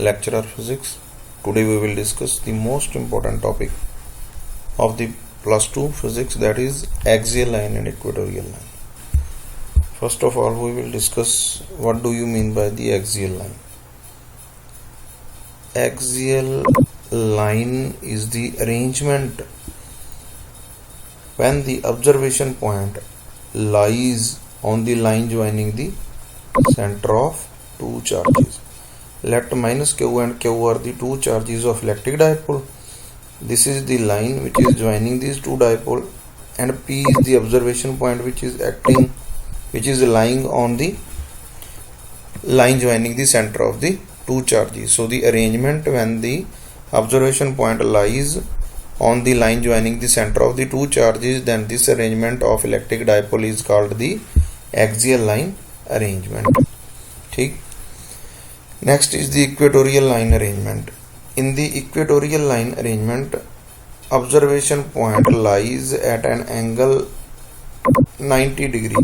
lecturer physics. Today we will discuss the most important topic of the plus 2 physics, that is axial line and equatorial line. First of all, we will discuss what do you mean by the axial line. Axial line is the arrangement when the observation point lies on the line joining the center of two charges. Let minus q and q are the two charges of electric dipole. This is the line which is joining these two dipole, and P is the observation point which is lying on the line joining the center of the two charges. So the arrangement when the observation point lies on the line joining the center of the two charges, then this arrangement of electric dipole is called the axial line arrangement. ठीक. Next is the equatorial line arrangement. In the equatorial line arrangement, observation point lies at an angle 90 degree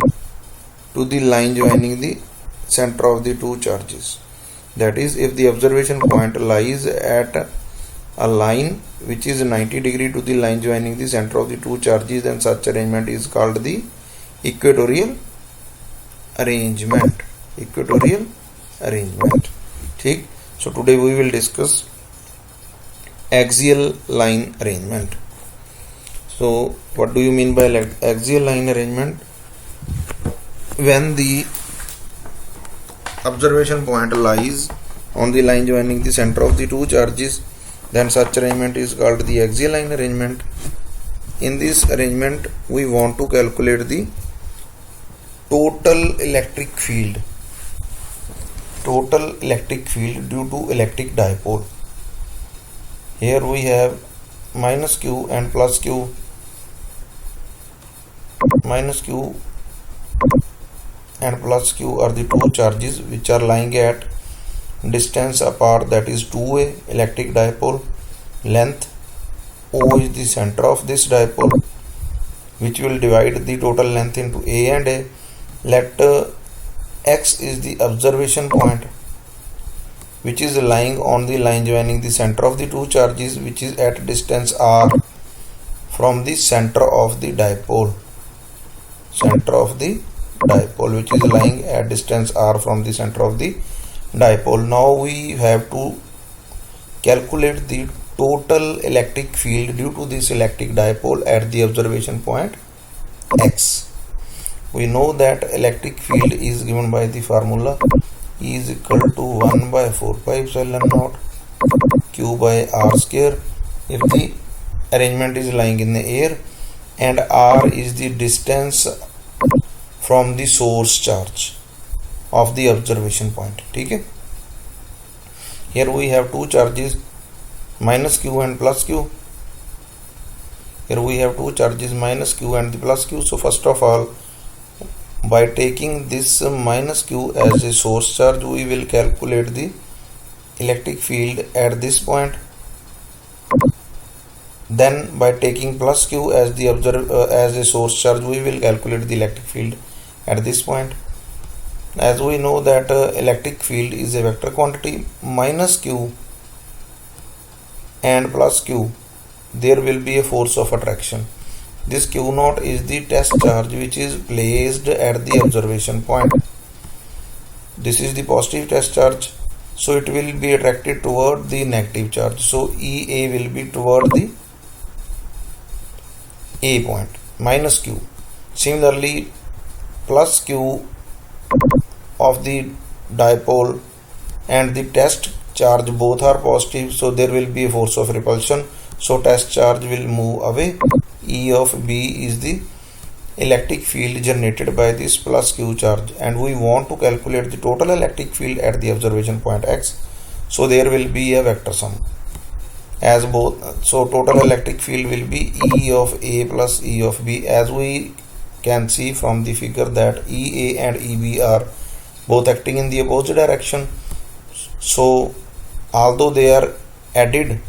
to the line joining the center of the two charges. That is, if the observation point lies at a line which is 90 degree to the line joining the center of the two charges, then such arrangement is called the equatorial arrangement. Equatorial arrangement. ठीक. So today we will discuss axial line arrangement. So what do you mean by axial line arrangement? When the observation point lies on the line joining the center of the two charges, then such arrangement is called the axial line arrangement. In this arrangement, we want to calculate the total electric field. Total electric field due to electric dipole. Here we have minus q and plus q. Minus q and plus q are the two charges which are lying at distance apart, that is 2a electric dipole. Length O is the center of this dipole, which will divide the total length into a and a. Let x is the observation point which is lying on the line joining the center of the two charges, which is at distance r from the center of the dipole. Center of the dipole, which is lying at distance r from the center of the dipole. Now we have to calculate the total electric field due to this electric dipole at the observation point x. We know that electric field is given by the formula E is equal to 1 by 4 pi epsilon naught q by r square if the arrangement is lying in the air, and r is the distance from the source charge of the observation point. Okay? Here we have two charges, minus q and plus q. Here we have two charges, minus q and the plus q. So first of all, by taking this minus q as a source charge, we will calculate the electric field at this point. Then by taking plus q as the as a source charge, we will calculate the electric field at this point. As we know that electric field is a vector quantity, minus q and plus q, there will be a force of attraction. This q naught is the test charge which is placed at the observation point. This is the positive test charge, so it will be attracted toward the negative charge. So EA will be toward the A point, minus q. Similarly, plus q of the dipole and the test charge both are positive, so there will be a force of repulsion, so test charge will move away. E of B is the electric field generated by this plus q charge, and we want to calculate the total electric field at the observation point x, so there will be a vector sum as both. So total electric field will be E of A plus E of B. As we can see from the figure that EA and EB are both acting in the opposite direction, so although they are added,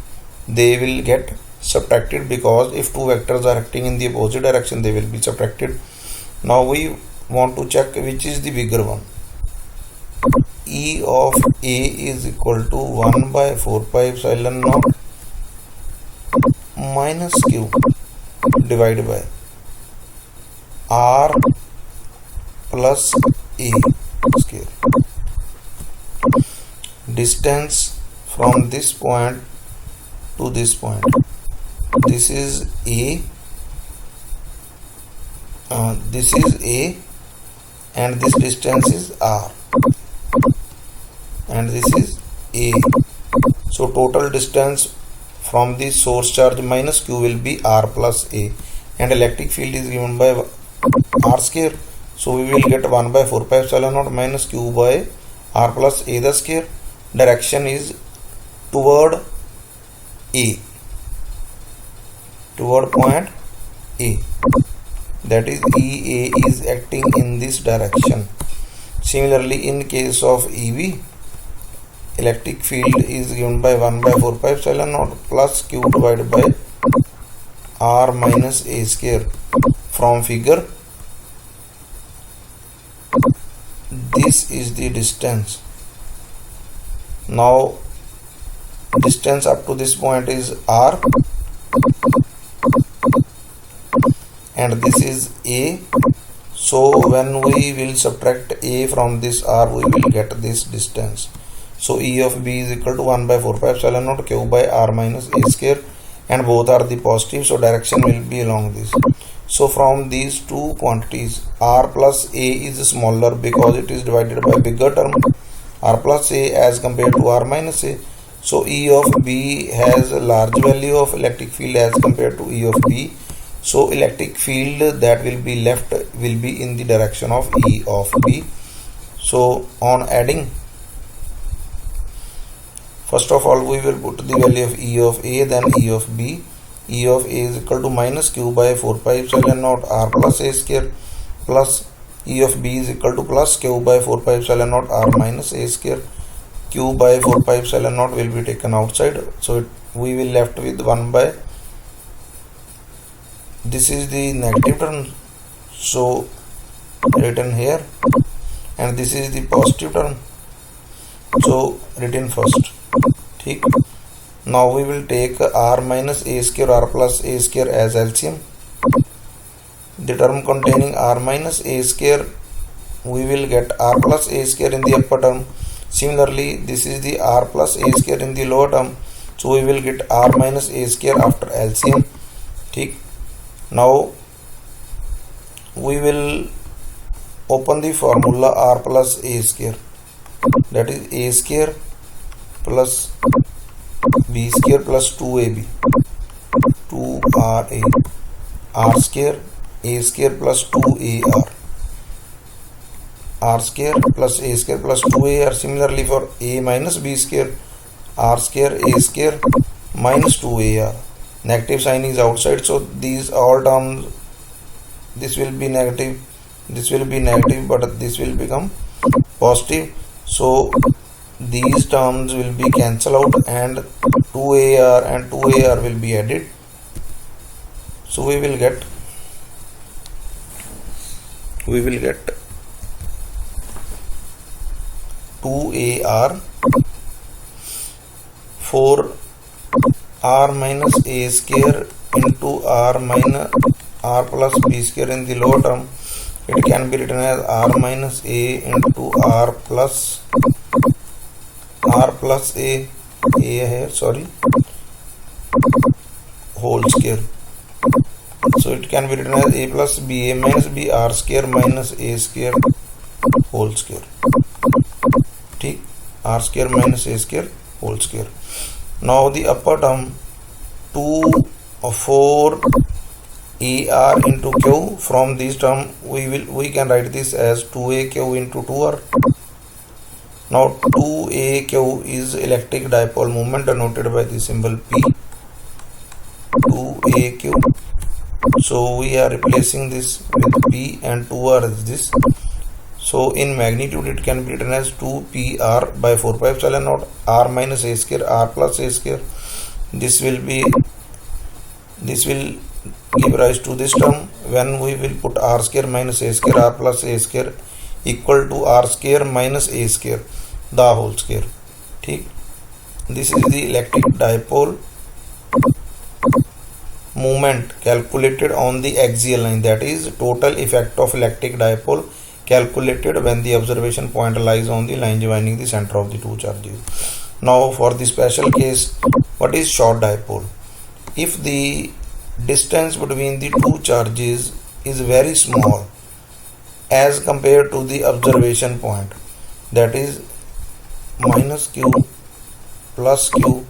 they will get subtracted, because if two vectors are acting in the opposite direction, they will be subtracted. Now we want to check which is the bigger one, E of A is equal to 1 by 4 pi epsilon naught minus Q divided by R plus A square. Distance from this point to this point. This is A. This is A, and this distance is R, and this is A. So total distance from the source charge minus Q will be R plus A, and electric field is given by R square. So we will get 1 by 4 pi epsilon naught minus Q by R plus A the square. Direction is toward A, toward point A. That is, EA is acting in this direction. Similarly, in case of EB, electric field is given by 1 by 4 pi epsilon naught plus Q divided by R minus A square. From figure, this is the distance. Now, distance up to this point is R, and this is A. So when we will subtract A from this R, we will get this distance. So E of B is equal to 1 by 4 pi epsilon naught Q by R minus A square, and both are the positive, so direction will be along this. So from these two quantities, R plus A is smaller because it is divided by bigger term, R plus A, as compared to R minus A. So E of B has a large value of electric field as compared to E of B. So electric field that will be left will be in the direction of E of B. So on adding, first of all we will put the value of E of A, then E of B. E of A is equal to minus Q by 4 pi epsilon naught R plus A square, plus E of B is equal to plus Q by 4 pi epsilon naught R minus A square. Q by 4 pi epsilon naught will be taken outside, so we will left with 1 by, this is the negative term, so written here, and this is the positive term, so written first. ठीक. Now we will take R minus A square R plus A square as LCM. The term containing R minus A square, we will get R plus A square in the upper term. Similarly, this is the R plus A square in the lower term, so we will get R minus A square after LCM. ठीक. Now we will open the formula R plus A square, that is A square plus B square plus 2AB, 2RA, R square A square plus 2AR, R square plus A square plus 2AR. Similarly for A minus B square, R square A square minus 2AR. Negative sign is outside, so these all terms, this will be negative, this will be negative, but this will become positive. So these terms will be cancelled out, and 2AR and 2AR will be added. So we will get 2AR for R minus A square into R minus R plus B square in the lower term. It can be written as R minus A into R plus A here, sorry, whole square. So it can be written as A plus B, A minus B, R square minus A square whole square. ठीक, R square minus A square whole square. Now the upper term 2 or 4 AR into Q. From this term we can write this as 2AQ into 2R. Now 2AQ is electric dipole moment denoted by the symbol P. 2AQ. So we are replacing this with P, and 2R is this. So in magnitude it can be written as 2PR by 4 pi epsilon naught R minus A square R plus A square. This will give rise to this term when we will put R square minus A square R plus A square equal to R square minus A square. the whole square. ठीक, this is the electric dipole moment calculated on the axial line, that is total effect of electric dipole calculated when the observation point lies on the line joining the center of the two charges. Now for the special case, what is short dipole? If the distance between the two charges is very small as compared to the observation point, that is minus q plus q,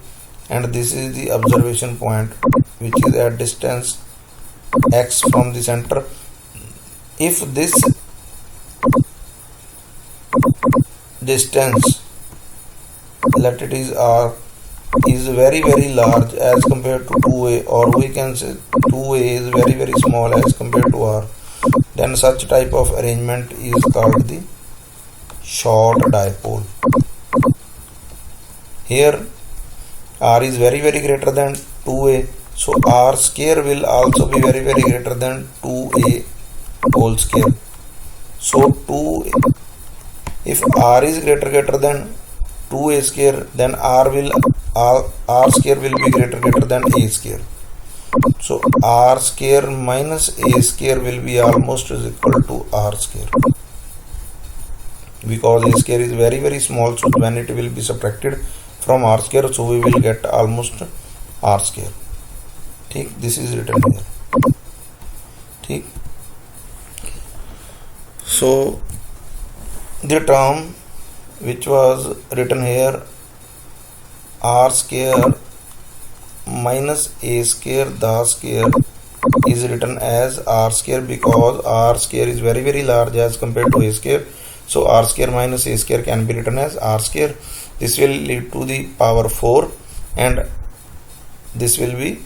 and this is the observation point which is at distance x from the center. If this distance, let it is r, is very large as compared to 2a, or we can say 2a is very small as compared to r, then such type of arrangement is called the short dipole. Here r is very greater than 2a, so r square will also be very greater than 2a whole square. So if r is greater than 2a square, then r square will be greater than a square. So r square minus a square will be almost is equal to r square, because a square is very small, so when it will be subtracted from r square, so we will get almost r square. ठीक, this is written here. ठीक, so the term which was written here, r square minus a square the square, is written as r square because r square is very large as compared to a square, so r square minus a square can be written as r square. This will lead to the power 4 and this will be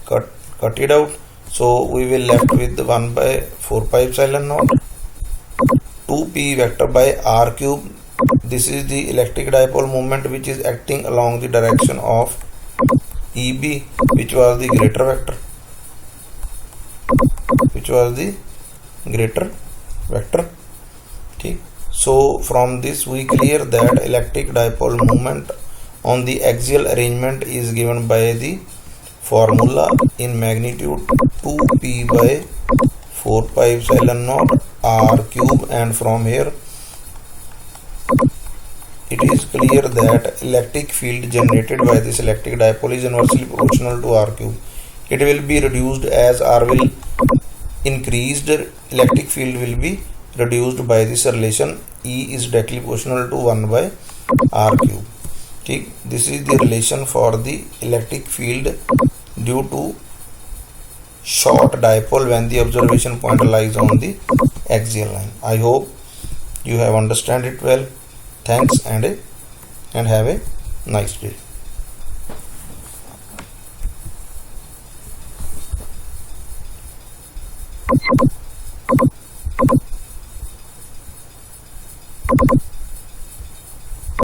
cut it out, so we will left with 1 by 4 pi epsilon naught 2p vector by r cube. This is the electric dipole moment which is acting along the direction of EB, which was the greater vector. ठीक, so from this we clear that electric dipole moment on the axial arrangement is given by the formula in magnitude 2p by 4 pi epsilon naught r cube, and from here it is clear that electric field generated by this electric dipole is inversely proportional to r cube. It will be reduced as r will increased, electric field will be reduced by this relation E is directly proportional to 1 by r cube. ठीक, this is the relation for the electric field due to short dipole when the observation point lies on the axial line. I hope you have understand it well. Thanks and have a nice day.